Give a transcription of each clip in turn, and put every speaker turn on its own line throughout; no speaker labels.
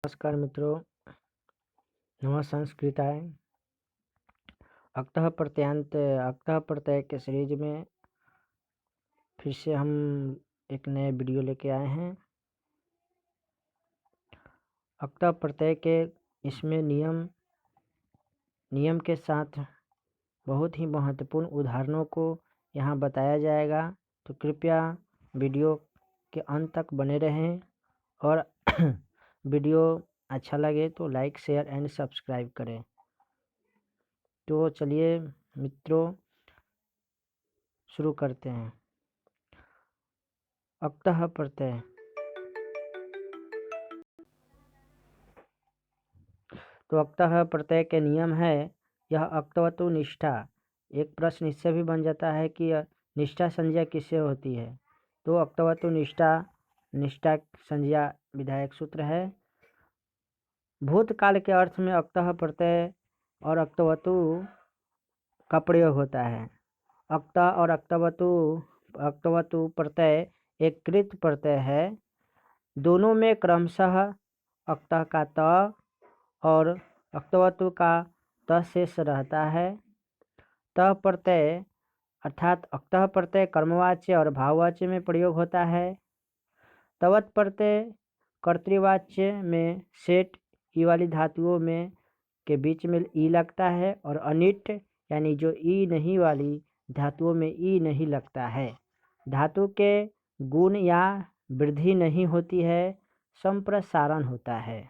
नमस्कार मित्रों, नमः संस्कृताय। अक्तः प्रत्यांत अक्तः प्रत्यय के सीरीज में फिर से हम एक नए वीडियो लेके आए हैं। अक्तः प्रत्यय के इसमें नियम के साथ बहुत ही महत्वपूर्ण उदाहरणों को यहाँ बताया जाएगा, तो कृपया वीडियो के अंत तक बने रहें और वीडियो अच्छा लगे तो लाइक, शेयर एंड सब्सक्राइब करें। तो चलिए मित्रों शुरू करते हैं। अक्तः प्रत्यय। तो अक्तः प्रत्यय के नियम है, यह अक्तवतु निष्ठा। एक प्रश्न इससे भी बन जाता है कि निष्ठा संज्ञा किससे होती है। तो अक्तवतु निष्ठा संज्ञा विधायक सूत्र है। भूतकाल के अर्थ में अक्तः प्रत्यय और अक्तवतु का प्रयोग होता है। अक्त और अक्तवतु प्रत्यय एक कृत प्रत्यय है। दोनों में क्रमशः अक्तः का त और अक्तवतु का त शेष रहता है। त प्रत्यय अर्थात अक्तः प्रत्यय कर्मवाच्य और भाववाच्य में प्रयोग होता है। तवत प्रत्यय कर्तृवाच्य में सेट ई वाली धातुओं में के बीच में ई लगता है और अनिट यानी जो ई नहीं वाली धातुओं में ई नहीं लगता है। धातु के गुण या वृद्धि नहीं होती है, संप्रसारण होता है।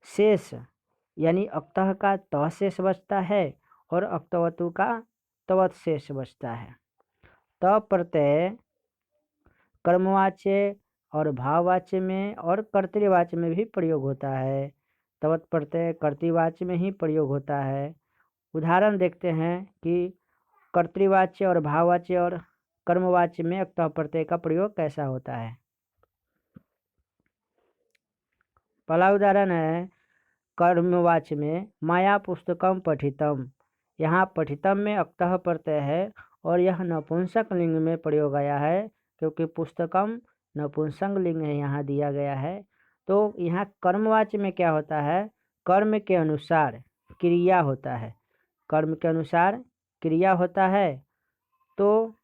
शेष यानी अक्तः का त शेष बचता है और अक्तवतु का तवत शेष बचता है। त प्रत्यय कर्मवाच्य और भाववाच्य में और कर्तृवाच्य में भी प्रयोग होता है। तवत प्रत्यय कर्तृवाच्य में ही प्रयोग होता है। उदाहरण देखते हैं कि कर्तृवाच्य और भाववाच्य और कर्मवाच्य में अक्तः प्रत्यय का प्रयोग कैसा होता है। पहला उदाहरण है कर्मवाच्य में माया पुस्तकम पठितम। यहाँ पठितम में अक्तः प्रत्यय है और यह नपुंसक लिंग में प्रयोग आया है, क्योंकि पुस्तकम नपुंसक लिंग है यहाँ दिया गया है। तो यहाँ कर्मवाच्य में क्या होता है, कर्म के अनुसार क्रिया होता है। कर्म के अनुसार क्रिया होता है। तो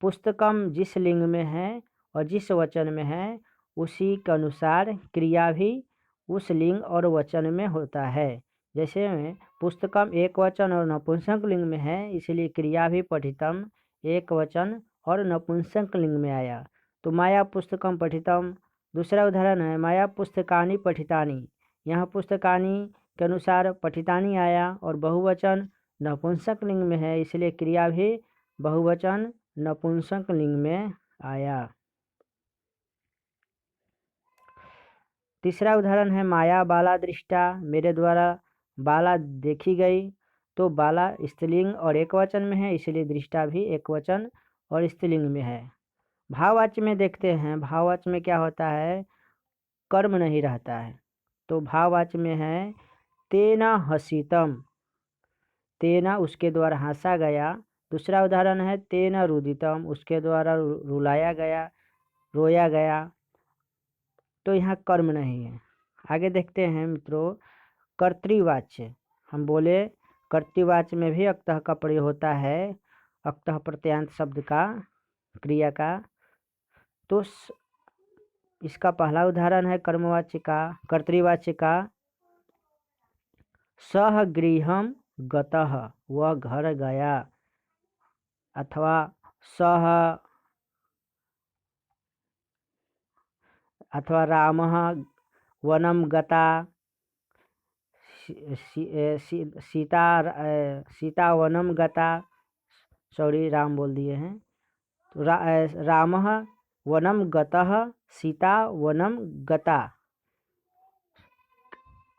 पुस्तकम जिस लिंग में है और जिस वचन में है उसी के अनुसार क्रिया भी उस लिंग और वचन में होता है। जैसे पुस्तकम एक वचन और नपुंसक लिंग में है, इसलिए क्रिया भी पठितम एक वचन और नपुंसक लिंग में आया। तो माया पुस्तकम पठितम। दूसरा उदाहरण है माया पुस्तकानि पठितानि। यहाँ पुस्तकानि के अनुसार पठितानि आया और बहुवचन नपुंसक लिंग में है, इसलिए क्रिया भी बहुवचन नपुंसक लिंग में आया। तीसरा उदाहरण है माया बाला दृष्टा। मेरे द्वारा बाला देखी गई। तो बाला स्त्रीलिंग और एक वचन में है, इसलिए दृष्टा भी एक वचन और स्त्रीलिंग में है। भाववाच्य में देखते हैं, भाववाच्य में क्या होता है, कर्म नहीं रहता है। तो भाववाच्य में है तेना हसीतम। तेना उसके द्वारा हंसा गया। दूसरा उदाहरण है तेना रुदितम, उसके द्वारा रुलाया गया, रोया गया। तो यहाँ कर्म नहीं है। आगे देखते हैं मित्रों कर्तृवाच्य। हम बोले कर्तृवाच्य में भी अक्तः का प्रयोग होता है, अक्तः प्रत्यांत शब्द का, क्रिया का। तो इसका पहला उदाहरण है कर्मवाच्य का, कर्तृवाच्य का, सह गृहम गतः, वह घर गया। अथवा सह अथवा रामः वनम गता। सीता वनम गता, सॉरी राम बोल दिए हैं। तो रामः वनम गतः सीता वनम गता,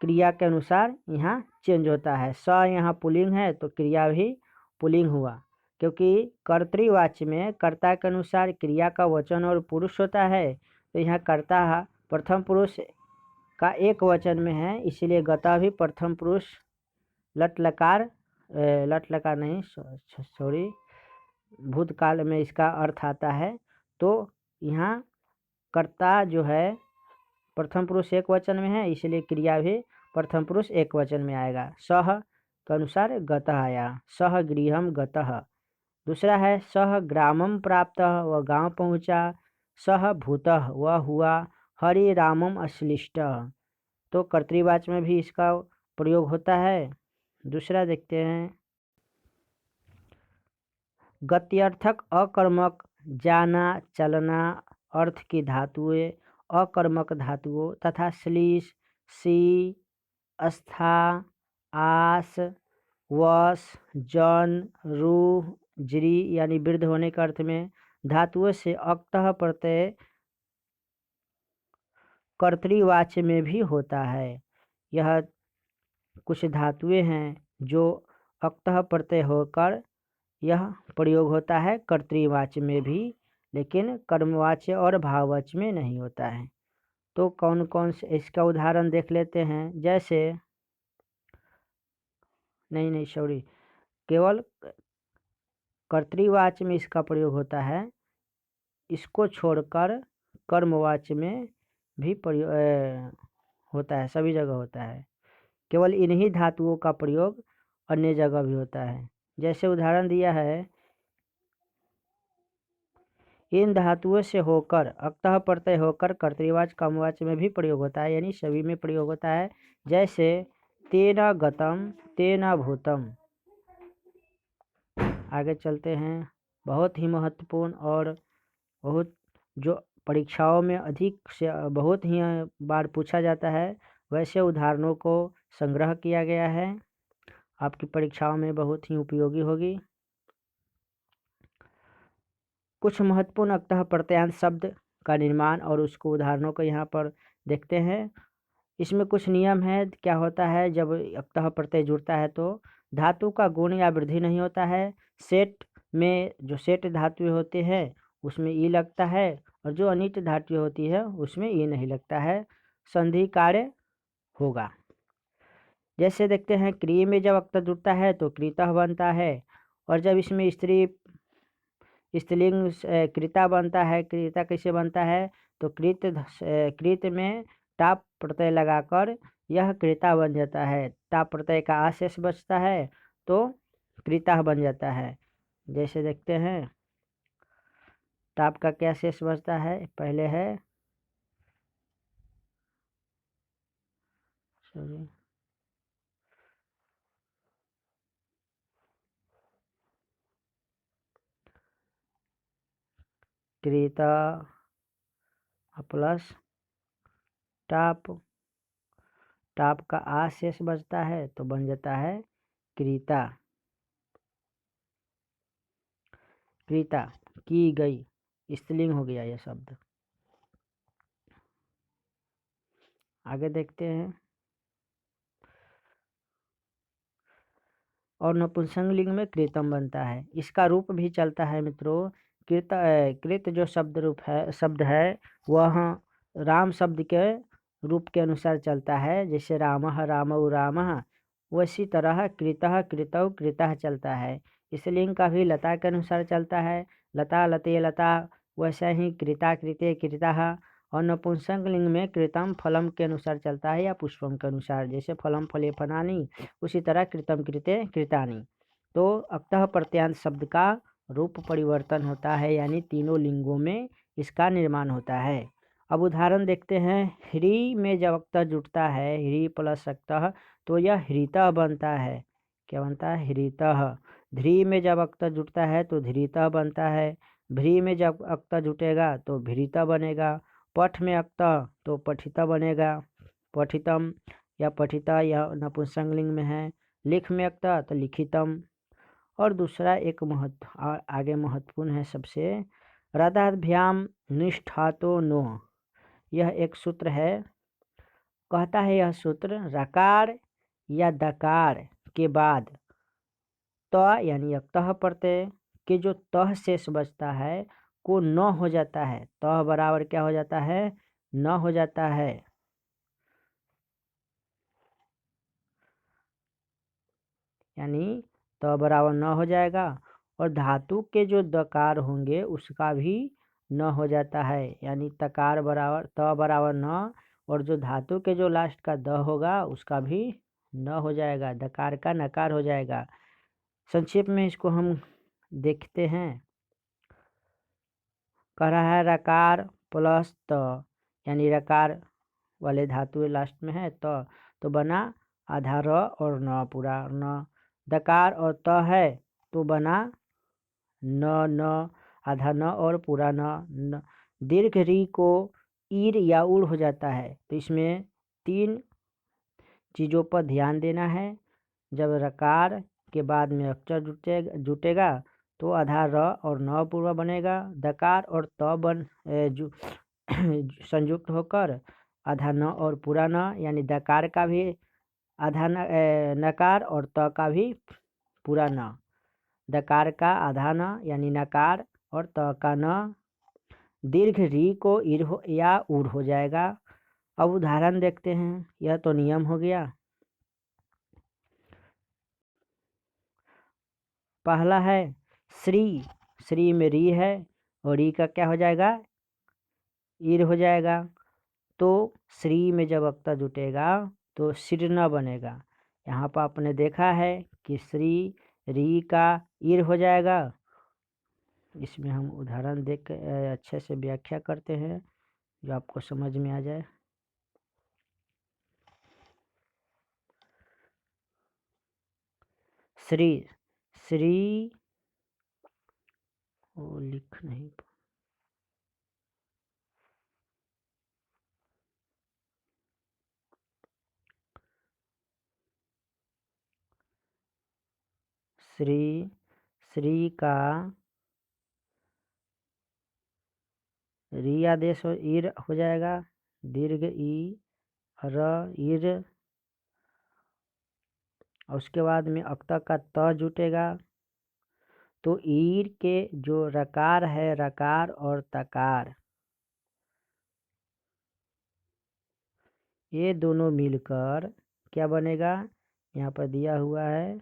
क्रिया के अनुसार यहाँ चेंज होता है। स यहाँ पुल्लिंग है तो क्रिया भी पुल्लिंग हुआ, क्योंकि कर्तृवाच्य में कर्ता के अनुसार क्रिया का वचन और पुरुष होता है। तो यहाँ कर्ता प्रथम पुरुष का एक वचन में है, इसलिए गता भी प्रथम पुरुष लट लकार नहीं, सॉरी, भूतकाल में इसका अर्थ आता है। तो यहाँ कर्ता जो है प्रथम पुरुष एक वचन में है, इसलिए क्रिया भी प्रथम पुरुष एक वचन में आएगा। सह के अनुसार गतः आया, सह गृहम गतः। दूसरा है सह ग्रामम प्राप्त, वह गांव पहुंचा। सह भूतः, वह हुआ। हरि रामम अश्लिष्ट, तो कर्तृवाच्य में भी इसका प्रयोग होता है। दूसरा देखते हैं, गत्यर्थक अकर्मक जाना चलना अर्थ की धातुएं अकर्मक धातुओं तथा श्लीष सी अस्था आस वश जन रूह ज्री यानी वृद्ध होने के अर्थ में धातुओं से अक्तः प्रत्यय कर्तृवाच्य में भी होता है। यह कुछ धातुएं हैं जो अक्तः प्रत्यय होकर यह प्रयोग होता है कर्तृवाच्य में भी, लेकिन कर्मवाच्य और भाववाच्य में नहीं होता है। तो कौन कौन से इसका उदाहरण देख लेते हैं। जैसे नहीं सॉरी, केवल कर्तृवाच्य में इसका प्रयोग होता है, इसको छोड़कर कर्मवाच्य में भी प्रयोग होता है, सभी जगह होता है। केवल इन्हीं धातुओं का प्रयोग अन्य जगह भी होता है। जैसे उदाहरण दिया है, इन धातुओं से होकर अक्तः प्रत्यय होकर कर्तृवाच्य कर्मवाच्य में भी प्रयोग होता है, यानी सभी में प्रयोग होता है। जैसे तेना गतम तेना भूतम। आगे चलते हैं, बहुत ही महत्वपूर्ण और बहुत जो परीक्षाओं में अधिक से बहुत ही बार पूछा जाता है, वैसे उदाहरणों को संग्रह किया गया है, आपकी परीक्षाओं में बहुत ही उपयोगी होगी। कुछ महत्वपूर्ण अक्तः प्रत्यांत शब्द का निर्माण और उसको उदाहरणों को यहाँ पर देखते हैं। इसमें कुछ नियम है। क्या होता है, जब अक्तः प्रत्यय जुड़ता है तो धातु का गुण या वृद्धि नहीं होता है। सेट में जो सेट धातुएं होते हैं उसमें ई लगता है, और जो अनिट धातुएं होती है उसमें ई नहीं लगता है, संधि कार्य होगा। जैसे देखते हैं, क्री में जब अक्तः जुड़ता है तो कृतः बनता है, और जब इसमें स्त्रीलिंग कृता बनता है, कृता कैसे बनता है, तो कृत में टाप प्रत्यय लगाकर यह कृता बन जाता है। टाप प्रत्यय का आशेष बचता है तो कृता बन जाता है। जैसे देखते हैं, टाप का क्या शेष बचता है, पहले है सॉरी कृता प्लस टाप, टाप का आशेष बचता है तो बन जाता है कृता। कृता की गई, स्त्रीलिंग हो गया यह शब्द। आगे देखते हैं, और नपुंसकलिंग में कृतम बनता है। इसका रूप भी चलता है मित्रों। कृत जो शब्द है वह राम शब्द के रूप के अनुसार चलता है। जैसे रामः रामौ रामः, वैसी तरह कृतः कृतौ कृतः चलता है। इस लिंग का भी लता के अनुसार चलता है, लता लते लता, वैसा ही कृता कृते कृतः। और नपुंसक लिंग में कृतम फलम के अनुसार चलता है या पुष्पम के अनुसार, जैसे फलम फले फनानी, उसी तरह कृतम कृते कृतानी। तो अक्तः प्रत्यांत शब्द का रूप परिवर्तन होता है, यानी तीनों लिंगों में इसका निर्माण होता है। अब उदाहरण देखते हैं, ह्री में जब अक्तः जुटता है, ह्री प्लस अक्तः, तो यह हृतः बनता है। क्या बनता है, हृतः। ध्री में जब अक्तः जुटता है तो धृतः बनता है। भ्री में जब अक्तः जुटेगा तो भृतः बनेगा। पठ में अक्तः तो पठिता बनेगा, पठितम या पठिता, यह नपुंसकलिंग में है। लिख में अक्तः तो लिखितम। और दूसरा एक आगे महत्वपूर्ण है सबसे, रदाभ्याम निष्ठातो नो, यह एक सूत्र है। कहता है यह सूत्र, रकार या दकार के बाद त यानी अक्तः प्रत्यय के जो तह शेष बचता है को न हो जाता है। तह बराबर क्या हो जाता है, न हो जाता है। यानी त बराबर न हो जाएगा, और धातु के जो दकार होंगे उसका भी न हो जाता है, यानी तकार बराबर त बराबर न, और जो धातु के जो लास्ट का द होगा उसका भी न हो जाएगा, दकार का नकार हो जाएगा। संक्षेप में इसको हम देखते हैं। कह रहा है रकार प्लस त, यानी रकार वाले धातु लास्ट में है तो बना आधा र और न पूरा न। दकार और त है तो बना न आधा न और पूरा न। दीर्घ री को ईर या उड़ हो जाता है, तो इसमें 3 चीज़ों पर ध्यान देना है। जब रकार के बाद में अक्षर जुटेगा तो आधा र और न पूरा बनेगा। दकार और त संयुक्त होकर आधा न और पूरा न, यानी दकार का भी आधा नकार और त का भी पूरा न। दकार का आधा न यानी नकार और त का न। दीर्घ री को इर या उड़ हो जाएगा। अब उदाहरण देखते हैं, यह तो नियम हो गया। पहला है श्री, श्री में री है और री का क्या हो जाएगा, ईर हो जाएगा। तो श्री में जब अक्ता जुटेगा तो सिरना बनेगा। यहाँ पर आपने देखा है कि श्री री का ईर हो जाएगा। इसमें हम उदाहरण देख अच्छे से व्याख्या करते हैं जो आपको समझ में आ जाए। श्री, श्री वो लिख नहीं, श्री, श्री का री आदेश ईर हो जाएगा। दीर्घ ई र ईर, और उसके बाद में अक्ता का त जुटेगा तो ईर के जो रकार है, रकार और तकार, ये दोनों मिलकर क्या बनेगा, यहाँ पर दिया हुआ है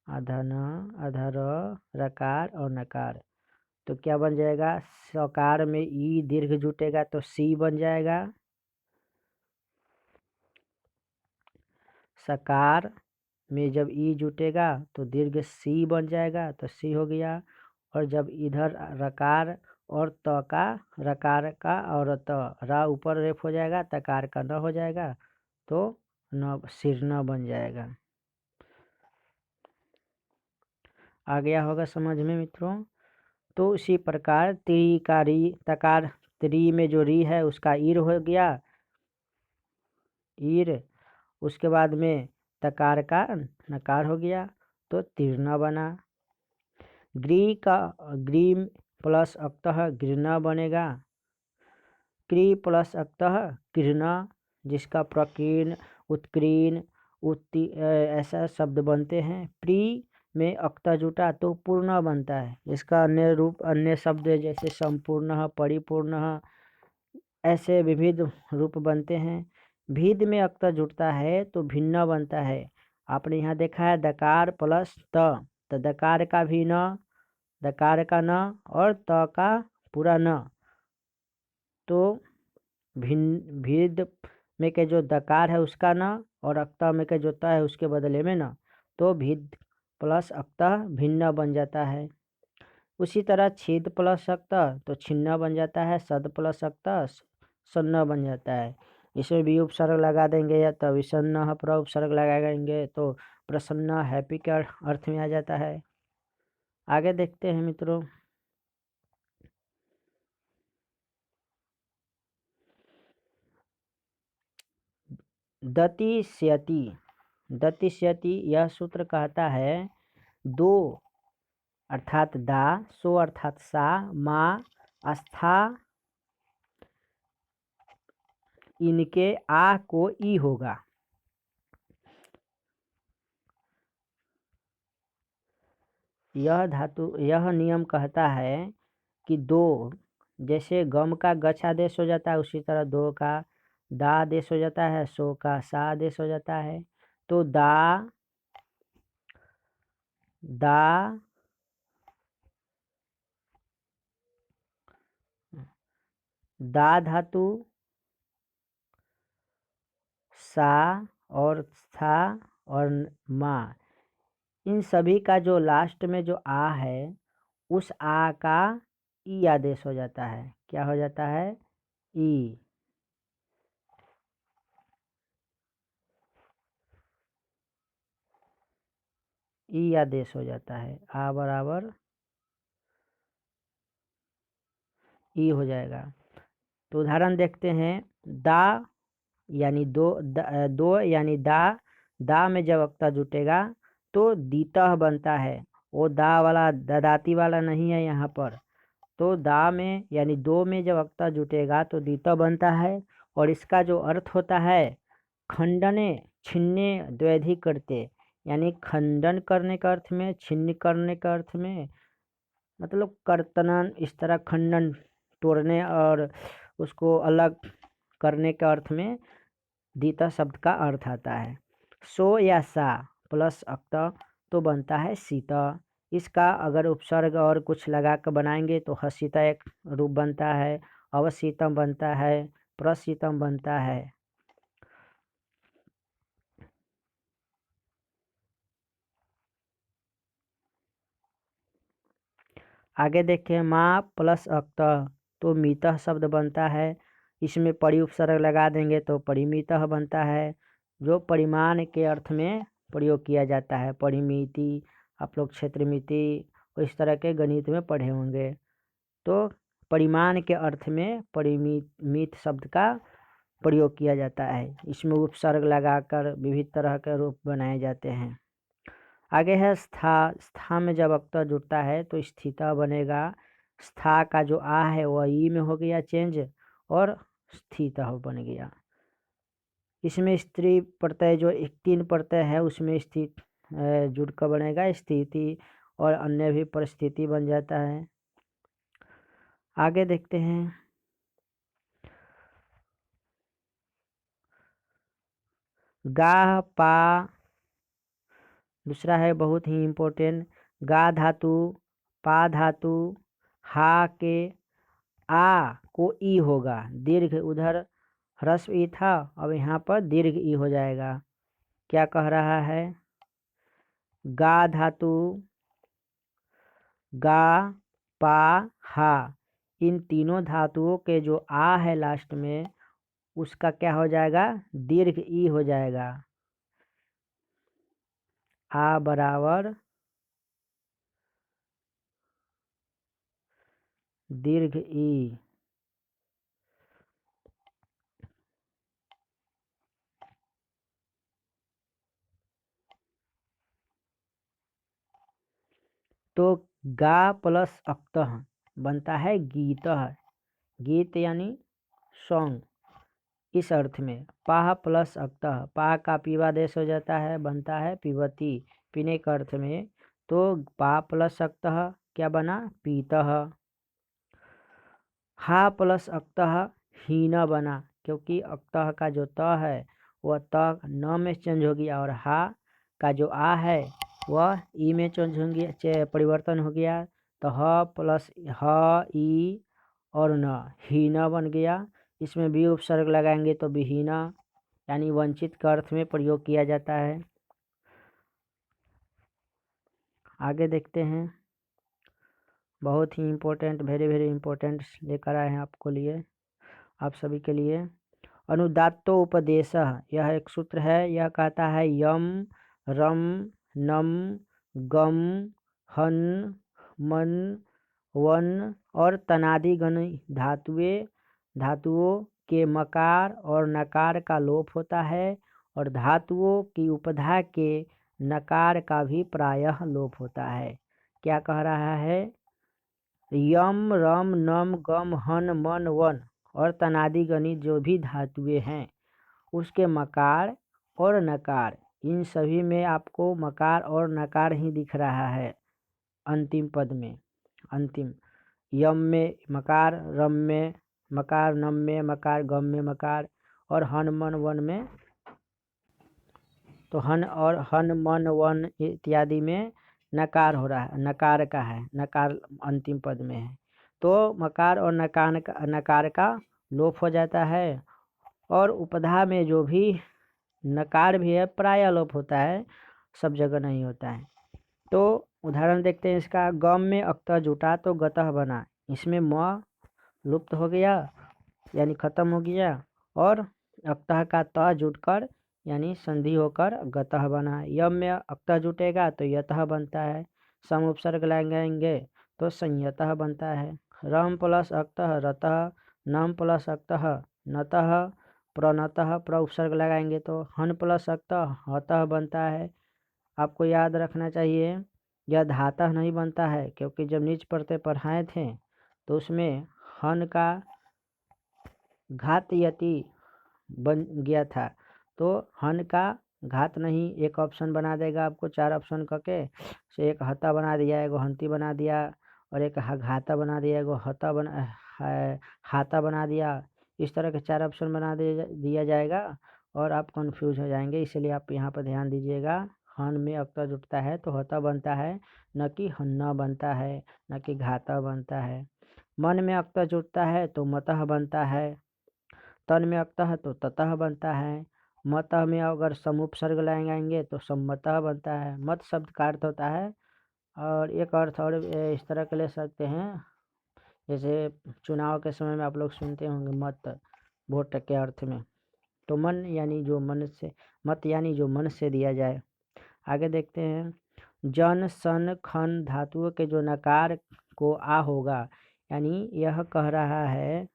आधा न आधा र रकार और नकार। तो क्या बन जाएगा, सकार में ई दीर्घ जुटेगा तो सी बन जाएगा। सकार में जब ई जुटेगा तो दीर्घ सी बन जाएगा तो सी हो गया। और जब इधर रकार और त का, रकार का और त रा ऊपर रेफ हो जाएगा, तकार का न हो जाएगा तो न सिरना बन जाएगा। आ गया होगा समझ में मित्रों। तो इसी प्रकार त्री का री, तकार त्री में जो री है उसका ईर हो गया, ईर। उसके बाद में तकार का नकार हो गया तो तीर्णा बना। ग्री का ग्रीम प्लस अक्तः गृणा बनेगा। क्री प्लस अक्तः गृणा, जिसका प्रकीर्ण, उत्कीर्ण, ऐसा शब्द बनते हैं। प्री में अक्ता जुटा तो पूर्ण बनता है। इसका अन्य रूप, अन्य शब्द जैसे संपूर्ण, परिपूर्ण, ऐसे विविध रूप बनते हैं। भिद में अक्ता जुटता है तो भिन्न बनता है। आपने यहाँ देखा है दकार प्लस त, तो दकार का भी न, दकार का न और त का पूरा न, तो भिन्न भिद में के जो दकार है उसका न और अक्ता में के जो त है उसके बदले में न, तो भिद प्लस अक्ता भिन्न बन जाता है। उसी तरह छेद प्लस अक्ता तो छिन्न बन जाता है। सद प्लस अक्ता सन्न बन जाता है। इसमें भी उपसर्ग लगा देंगे या तो विसन्न पर उपसर्ग लगाएंगे तो प्रसन्न, हैप्पी के अर्थ में आ जाता है। आगे देखते हैं मित्रों। दतिष्यति, दतिष्यति यह सूत्र कहता है दो अर्थात दा, सो अर्थात सा, मा, आस्था, इनके आ को ई होगा। यह धातु, यह नियम कहता है कि दो, जैसे गम का गच आदेश हो जाता है उसी तरह दो का दा आदेश हो जाता है, सो का सा आदेश हो जाता है। तो दा, दा दा धातु, सा और था और मा, इन सभी का जो लास्ट में जो आ है उस आ का ई आदेश हो जाता है। क्या हो जाता है? ई। ई आदेश हो जाता है। आ बराबर ई हो जाएगा। तो उदाहरण देखते हैं। दा यानी दो यानी दा में जब अक्ता जुटेगा तो दीतः बनता है। वो दा वाला ददाती वाला नहीं है यहाँ पर। तो दा में यानी दो में जब अक्ता जुटेगा तो दीतः बनता है। और इसका जो अर्थ होता है खंडने, छिन्ने, द्वैधि करते, यानी खंडन करने का अर्थ में, छिन्न करने का अर्थ में, मतलब कर्तनन, इस तरह खंडन, तोड़ने और उसको अलग करने के अर्थ में दीता शब्द का अर्थ आता है। सो या सा प्लस अक्त तो बनता है सीता। इसका अगर उपसर्ग और कुछ लगा कर बनाएंगे तो हसीता एक रूप बनता है, अवसीतम बनता है, प्रसीतम बनता है। आगे देखें। माँ प्लस अक्त तो मीतः शब्द बनता है। इसमें परि उपसर्ग लगा देंगे तो परिमितः बनता है, जो परिमाण के अर्थ में प्रयोग किया जाता है। परिमिति, आप लोग क्षेत्रमिति इस तरह के गणित में पढ़े होंगे। तो परिमाण के अर्थ में परिमित शब्द का प्रयोग किया जाता है। इसमें उपसर्ग लगाकर विविध तरह के रूप बनाए जाते हैं। आगे है स्था। स्था में जब अक्ता जुड़ता है तो स्थिता बनेगा। स्था का जो आ है वह ई में हो गया चेंज और स्थिता बन गया। इसमें स्त्री प्रत्यय जो 3 प्रत्यय है उसमें स्थित जुड़ कर बनेगा स्थिति, और अन्य भी परिस्थिति बन जाता है। आगे देखते हैं। गा पा, दूसरा है बहुत ही इम्पोर्टेंट। गा धातु, पा धातु, हा के आ को ई होगा दीर्घ, उधर ह्रस्व ई था, अब यहाँ पर दीर्घ ई हो जाएगा। क्या कह रहा है? गा धातु, गा, पा, हा, इन तीनों धातुओं के जो आ है लास्ट में उसका क्या हो जाएगा? दीर्घ ई हो जाएगा। आ बराबर दीर्घ ई। तो गा प्लस अक्तः बनता है गीतः। गीत यानी सॉन्ग, इस अर्थ में। पाह प्लस अक्तः, पाह का पीवादेश हो जाता है, बनता है पीवती, पीने के अर्थ में। तो पा प्लस अक्तः क्या बना? पीतः। हा प्लस अक्तः हीन बना, क्योंकि अक्तः का जो त है वह त न में चेंज हो गया और हा का जो आ है वह ई में चेंज हो गया, परिवर्तन हो गया। तो ह प्लस ह ई और न हीन बन गया। इसमें भी उपसर्ग लगाएंगे तो विहीना यानी वंचित का अर्थ में प्रयोग किया जाता है। आगे देखते हैं। बहुत ही इम्पोर्टेंट, वेरी वेरी इम्पोर्टेंट लेकर आए हैं आपको लिए, आप सभी के लिए। अनुदात्तो उपदेश, यह एक सूत्र है। यह कहता है यम, रम, नम, गम, हन, मन, वन और तनादि गण धातुओं के मकार और नकार का लोप होता है और धातुओं की उपधा के नकार का भी प्रायः लोप होता है। क्या कह रहा है? यम, रम, नम, गम, हन, मन, वन और तनादि गणित जो भी धातुएं हैं उसके मकार और नकार, इन सभी में आपको मकार और नकार ही दिख रहा है अंतिम पद में। अंतिम यम में मकार, रम में मकार, नम में मकार, गम में मकार और हन, मन, वन में, तो हन और हन, मन, वन इत्यादि में नकार हो रहा है, नकार का है, नकार अंतिम पद में है। तो मकार और नकार का लोप हो जाता है। और उपधा में जो भी नकार भी है प्राय लोप होता है, सब जगह नहीं होता है। तो उदाहरण देखते हैं इसका। गम में अक्त जुटा तो गतः बना, इसमें म लुप्त हो गया यानी खत्म हो गया, और अक्तः का त जुटकर यानी संधि होकर गतः बना। यम में अक्तः जुटेगा तो यतः बनता है, सम उपसर्ग लगाएंगे तो संयतः बनता है। रम प्लस अक्तः रतः, नम प्लस अक्तः नतः, प्रणतः प्र उपसर्ग लगाएंगे तो हन प्लस अक्तः हतः बनता है। आपको याद रखना चाहिए यह धातः नहीं बनता है, क्योंकि जब नीच प्रत्यय पढ़ाए थे तो उसमें हन का घात यति बन गया था, तो हन का घात नहीं, एक ऑप्शन बना देगा आपको, 4 ऑप्शन करके से एक हता बना दिया, एगो हंती बना दिया, और एक घाता बना दिया, एगो हाता बना दिया। इस तरह के 4 ऑप्शन बना दिया जाएगा और आप कंफ्यूज हो जाएंगे। इसलिए आप यहाँ पर ध्यान दीजिएगा, हन में अक्ता जुटता है तो हता बनता है, न कि हन्ना बनता है, न कि घाता बनता है। मन में अक्ता जुटता है तो मतः बनता है, तन में अक्तः तो ततः बनता है, मतः में अगर समुपसर्ग लगाएंगे तो सम्मतः बनता है। मत शब्द का अर्थ होता है, और एक अर्थ और इस तरह के ले सकते हैं, जैसे चुनाव के समय में आप लोग सुनते होंगे मत, वोट के अर्थ में। तो मन यानी जो मन से, मत यानी जो मन से दिया जाए। आगे देखते हैं। जन सन खन धातुओं के जो नकार को आ होगा, यानी यह कह रहा है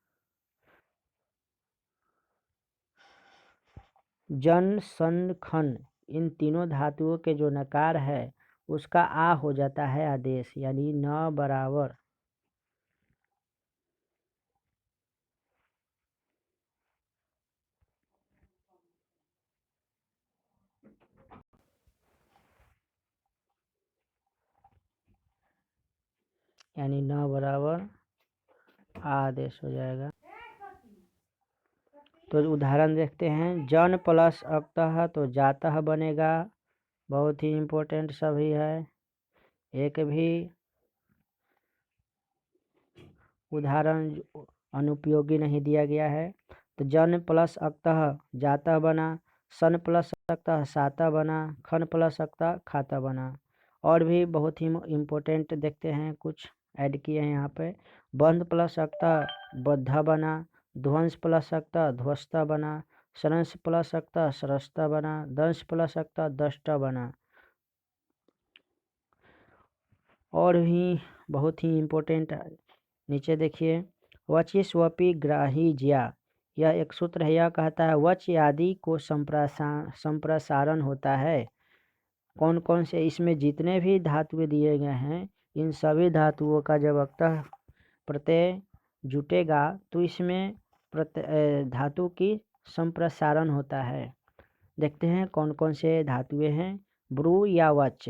जन सन खन, इन तीनों धातुओं के जो नकार है उसका आ हो जाता है आदेश, यानी न बराबर। यानी न बराबर आदेश हो जाएगा। तो उदाहरण देखते हैं। जन प्लस अक्तः तो जातः बनेगा, बहुत ही इम्पोर्टेंट सभी है। एक भी उदाहरण अनुपयोगी नहीं दिया गया है। तो जन प्लस अक्तः जातः बना, सन प्लस अक्तः सातः बना, खन प्लस अक्तः खाता बना। और भी बहुत ही इम्पोर्टेंट देखते हैं, कुछ ऐड किए हैं यहाँ पे। बंध प्लस अक्तः बद्धा बना, ध्वंस प्लस अक्तः ध्वस्ता बना, सरंस प्लस अक्तः सरस्ता बना, दंश प्लस अक्तः दष्टा बना। और भी बहुत ही इम्पोर्टेंट नीचे देखिए। वचि स्वपि ग्राही ज्या, यह एक सूत्र है। यह कहता है वच आदि को संप्रसारण होता है। कौन कौन से, इसमें जितने भी धातुएं दिए गए हैं इन सभी धातुओं का जब अक्तः प्रत्यय जुटेगा तो इसमें धातु की संप्रसारण होता है। देखते हैं कौन कौन से धातुएं हैं। ब्रू या वच,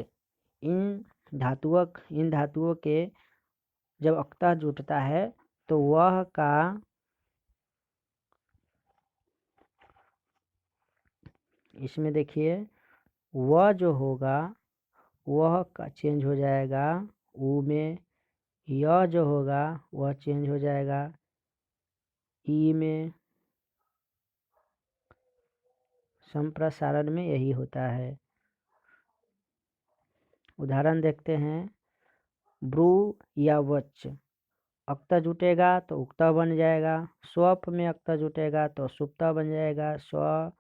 इन धातुओं के जब अक्तः जुटता है तो वह का इसमें देखिए वह जो होगा वह का चेंज हो जाएगा ऊ में, यह जो होगा वह चेंज हो जाएगा ई में। संप्रसारण में यही होता है। उदाहरण देखते हैं। ब्रू या वच, अक्ता जुटेगा तो उक्ता बन जाएगा, स्वप में अक्ता जुटेगा तो सुप्ता बन जाएगा। स्व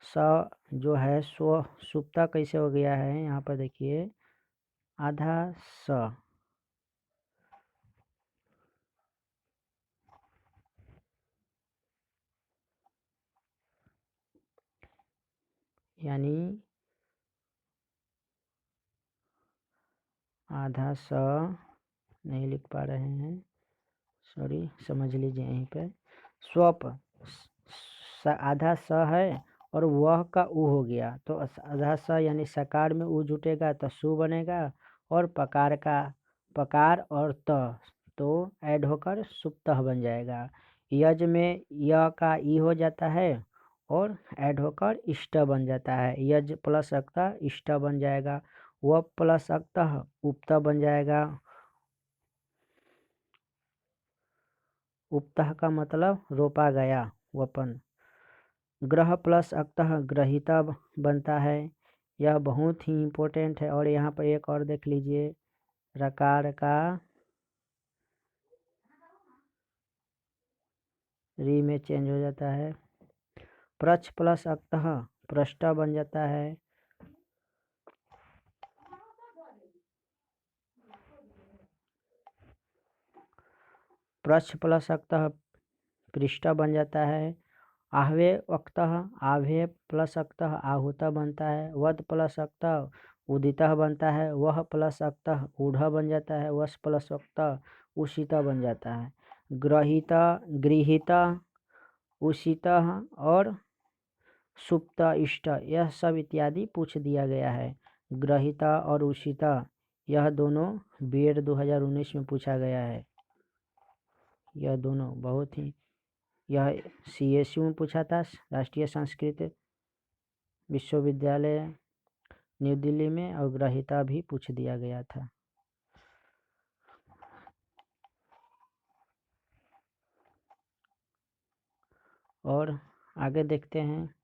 स जो है स्व सुप्ता कैसे हो गया है, यहाँ पर देखिए आधा स, यानी आधा स नहीं लिख पा रहे हैं, सॉरी, समझ लीजिए यहीं पे। स्वप आधा स है और वह का ऊ हो गया, तो आधा स यानी सकार में ऊ जुटेगा तो सु बनेगा, और पकार और त तो ऐड होकर सुप्तः बन जाएगा। यज में य का ई हो जाता है और ऐड होकर इष्ट बन जाता है। यज प्लस अक्ता इष्ट बन जाएगा, व प्लस अक्तः उपता बन जाएगा। उपतः का मतलब रोपा गया, वपन। ग्रह प्लस अक्तः ग्रहिता बनता है, यह बहुत ही इम्पोर्टेंट है। और यहाँ पर एक और देख लीजिए, रकार का री में चेंज हो जाता है। प्रच प्लस अक्तः पृष्ठ बन जाता है। प्रच प्लस अक्तः पृष्ठ बन जाता है। आहवे अक्तः आह्वे प्लस अक्तः आहुता बनता है। वद प्लस अक्तः उदितः बनता है। वह प्लस अक्तः ऊढ़ बन जाता है। वस प्लस अक्तः उषिता बन जाता है। ग्रहिता, गृहीता, उषिता और सुप्त, इष्ट, यह सब इत्यादि पूछ दिया गया है। ग्रहिता और उषिता यह दोनों बीएड 2019 में पूछा गया है। यह दोनों बहुत ही, यह CSU में पूछा था, राष्ट्रीय संस्कृत विश्वविद्यालय न्यू दिल्ली में, और ग्रहिता भी पूछ दिया गया था। और आगे देखते हैं,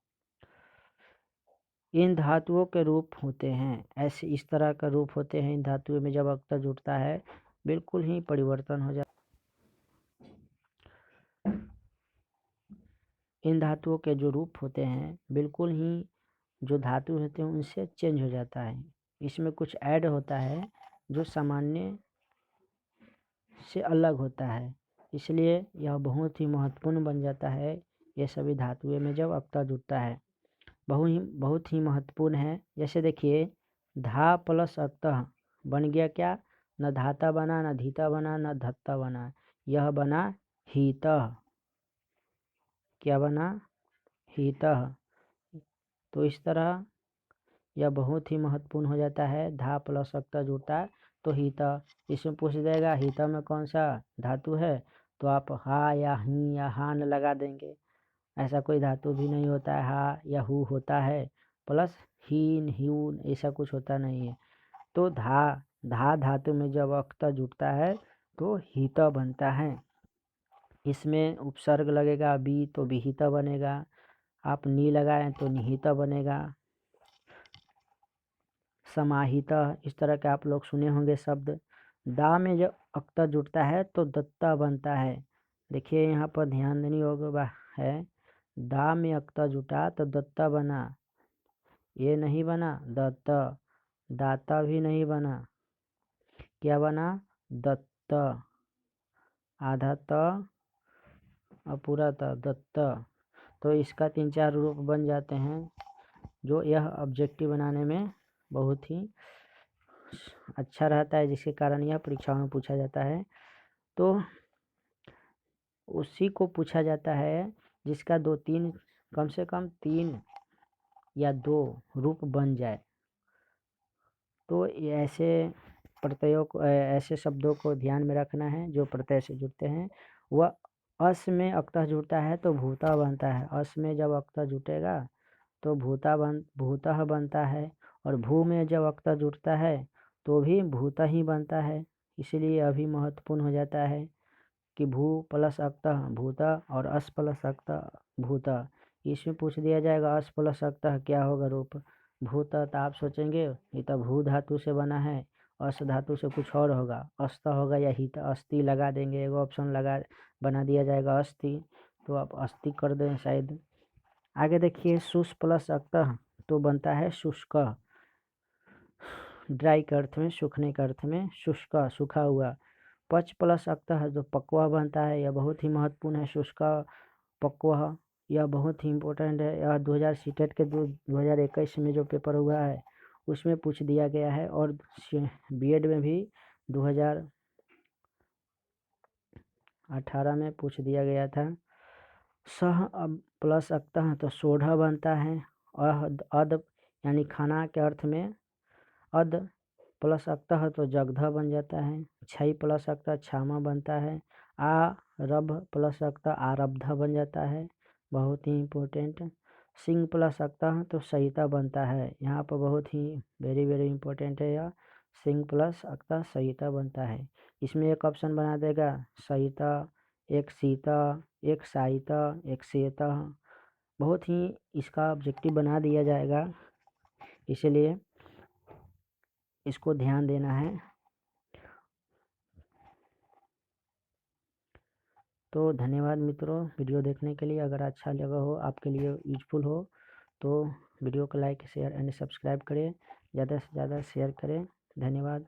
इन धातुओं के रूप होते हैं, ऐसे इस तरह का रूप होते हैं इन धातुओं में। जब अक्ता जुड़ता है बिल्कुल ही परिवर्तन हो जाता है। इन धातुओं के जो रूप होते हैं बिल्कुल ही जो धातु होते हैं उनसे चेंज हो जाता है। इसमें कुछ ऐड होता है जो सामान्य से अलग होता है, इसलिए यह बहुत ही महत्वपूर्ण बन जाता है। ये सभी धातुएं में जब अक्ता जुड़ता है बहुत ही महत्वपूर्ण है। जैसे देखिए, धा प्लस अक्तः बन गया क्या, न धाता बना, न धीता बना, न धत्ता बना, यह बना हीतः। क्या बना, हीतः। तो इस तरह यह बहुत ही महत्वपूर्ण हो जाता है। धा प्लस अक्तः जुड़ता है तो हीता, इसमें पूछ देगा हीता में कौन सा धातु है, तो आप हा या ही या हान लगा देंगे। ऐसा कोई धातु भी नहीं होता है, हा या हु होता है, प्लस हीन ह्यून ऐसा कुछ होता नहीं है। तो धा धातु में जब अक्तः जुड़ता है तो हीता बनता है। इसमें उपसर्ग लगेगा बी तो विहिता बनेगा, आप नी लगाएं तो निहिता बनेगा, समाहिता, इस तरह के आप लोग सुने होंगे शब्द। दा में जब अक्ता जुड़ता है तो दत्ता बनता है। देखिए यहाँ पर ध्यान देनी होगा है, दा में अक्ता जुटा तो दत्ता बना, ये नहीं बना दत्ता, दाता भी नहीं बना, क्या बना दत्त, आधा त और पूरा त, दत्त। तो इसका 3-4 रूप बन जाते हैं, जो यह ऑब्जेक्टिव बनाने में बहुत ही अच्छा रहता है, जिसके कारण यह परीक्षाओं में पूछा जाता है। तो उसी को पूछा जाता है जिसका 2-3 कम से कम 3 या 2 रूप बन जाए। तो ऐसे प्रत्ययों को, ऐसे शब्दों को ध्यान में रखना है जो प्रत्यय से जुड़ते हैं। वह अस में अक्तः जुड़ता है तो भूता बनता है। अस में जब अक्तः जुटेगा तो भूतः बनता है, और भू में जब अक्तः जुड़ता है तो भी भूता ही बनता है। इसलिए अभी महत्वपूर्ण हो जाता है कि भू प्लस अक्तः भूता और अस प्लस अक्तः भूता। इसमें पूछ दिया जाएगा अस प्लस अक्तः क्या होगा रूप, भूता। तो आप सोचेंगे ये तो भू धातु से बना है, अस धातु से कुछ और होगा, अस्त होगा या हित, अस्थि लगा देंगे, एगो ऑप्शन लगा बना दिया जाएगा अस्थि, तो आप अस्थि कर दें शायद। आगे देखिए, शुष्क प्लस अक्तः तो बनता है शुष्क, ड्राई के अर्थ में, सूखने के अर्थ में, शुष्क सूखा हुआ। पच प्लस अक्तः जो पक्वा बनता है, यह बहुत ही महत्वपूर्ण है। शुष्क पक्वा यह बहुत ही इम्पोर्टेंट है। यह 2000 सीटेट के 2021 में जो पेपर हुआ है उसमें पूछ दिया गया है, और बीएड में भी 2018 में पूछ दिया गया था। सह प्लस अक्तः तो सोढ़ा बनता है। अद यानी खाना के अर्थ में, अद प्लस अक्तः तो जगधा बन जाता है। छई प्लस अक्तः छामा बनता है। आ रभ प्लस अक्तः आरब्धा बन जाता है, बहुत ही इम्पोर्टेंट। सिंह प्लस अक्तः तो सहिता बनता है, यहाँ पर बहुत ही वेरी वेरी इम्पोर्टेंट है यह, सिंह प्लस अक्तः सहिता बनता है। इसमें एक ऑप्शन बना देगा सहिता, एक सीता, एक साइता, एक सेता, बहुत ही इसका ऑब्जेक्टिव बना दिया जाएगा, इसलिए इसको ध्यान देना है। तो धन्यवाद मित्रों वीडियो देखने के लिए। अगर अच्छा लगा हो, आपके लिए यूजफुल हो, तो वीडियो को लाइक शेयर एंड सब्सक्राइब करें, ज़्यादा से ज़्यादा शेयर करें। धन्यवाद।